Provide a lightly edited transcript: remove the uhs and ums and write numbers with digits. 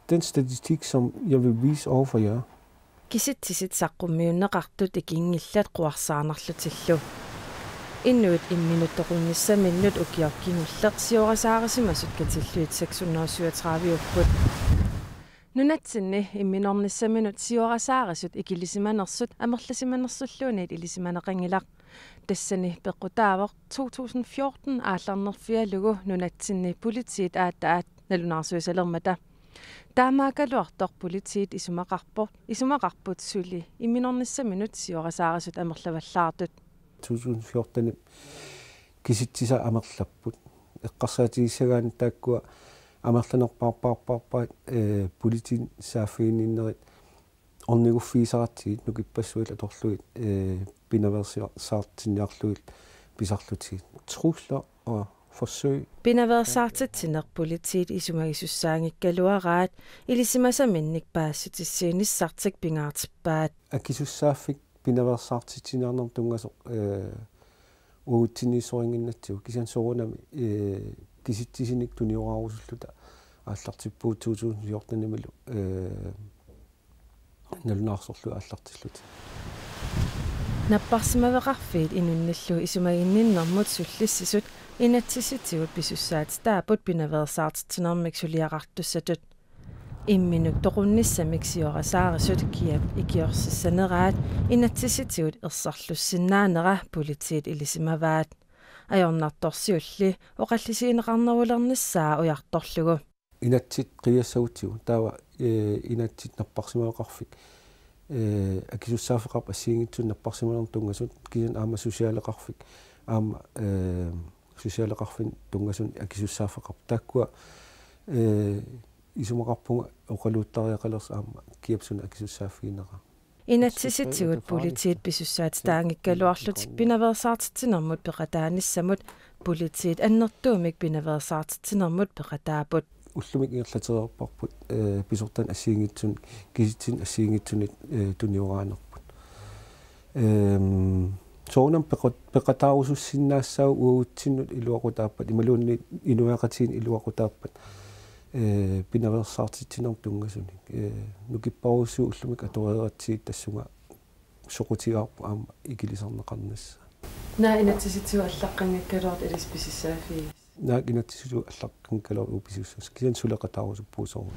den statistik, som jeg vil vise over for jer. Kisittisit saqqummiunneqartut ikingillat quarsaanarlutillu. Innuit imminuttoqunnissamillut ukiorkingulleq siorasaarissumasut katilluit 637 upput. Nunatsinni imminornissaminut siorasaarisut ikilisimanersut amerlasimanersulluunit ilisimaneqangilaq. Tassani peqqutaavaq 2014 aallarnerfialugu nunatsinni politiit aattaat nalunarsuisalermata. Taamaakaluartoq politiit isumaqarput suli imminornissaminut siorasaarisut amerlavallaartut. 2014 kisitsisa amerlapput eqqarsaatigissagaan taakkua amerlanerparpaarpaarpaat politin saaffiininnerit orniguffiisaratiit nukipassuil atorluit pinaversaartinniarluit pisarlutit trusler og forsøg. Pinaversaartitsinner politiit isumagisussaangikkaluaraat ilisimasaminnik paassutissiinissartik pingaartippaat. Akisussaafik pinaversaartitsinarnerm tungasoq uutsinnisoringinnatsiu kisan sorunami kisitsisinik tunioraarusulluta ааллартиппуут 2014-нимилу налунаарсорлу ааллартиллут наппарсимавеқарфиит инунналлу исумагинниннэрмут суллиссисут инатсиситигут писуссаат таапут пинаверсаартитсинермик сулиақартуссатут имминук тоқунниссамик сиорасаарисут киап икиорсиссанераат инатсиситигут ерсарлуссиннаанера политиит илисимаваат ajornartorsiulli oqallisiineqarnerulernissaa ujartorlugu inatsit qiassagutigu taava inatsit napparsimaqarfik akisussaafiqarp assiingitsun napparsimalertungasut kisan aama sosiaaleqarfik aama sosiaaleqarfin tungasun akisussaafiqarp taakkua isumaqarpunga oqaluuttariaqalers aama kiapsun akisussaafiinera inatsisitigut politiit pisussaat taangikkaluarlutik pinaversaartittinermut peqataanissamut politiit annertuumik pinaversaartittinermut peqataaput ullumik igerlateriarparput pisortan assiingitsun kisitsin assiingitsunit tunioraanerput soonam peqataarusussinnaassaau uutsinnut iluaqutaappat imaluunni inuaqatiin iluaqutaappat pinaversaartitsinern tungasuni nukipparussuu ullumik atoreeratsiit tassunga soqutigaarpu aama ikilisarneqarnassa naa inatsisitiu allaqqanngakkaluart ilispisissaafi naa inatsisitiu allaqqanngakkaluart upisussas kisan suleqataarussuppuusoru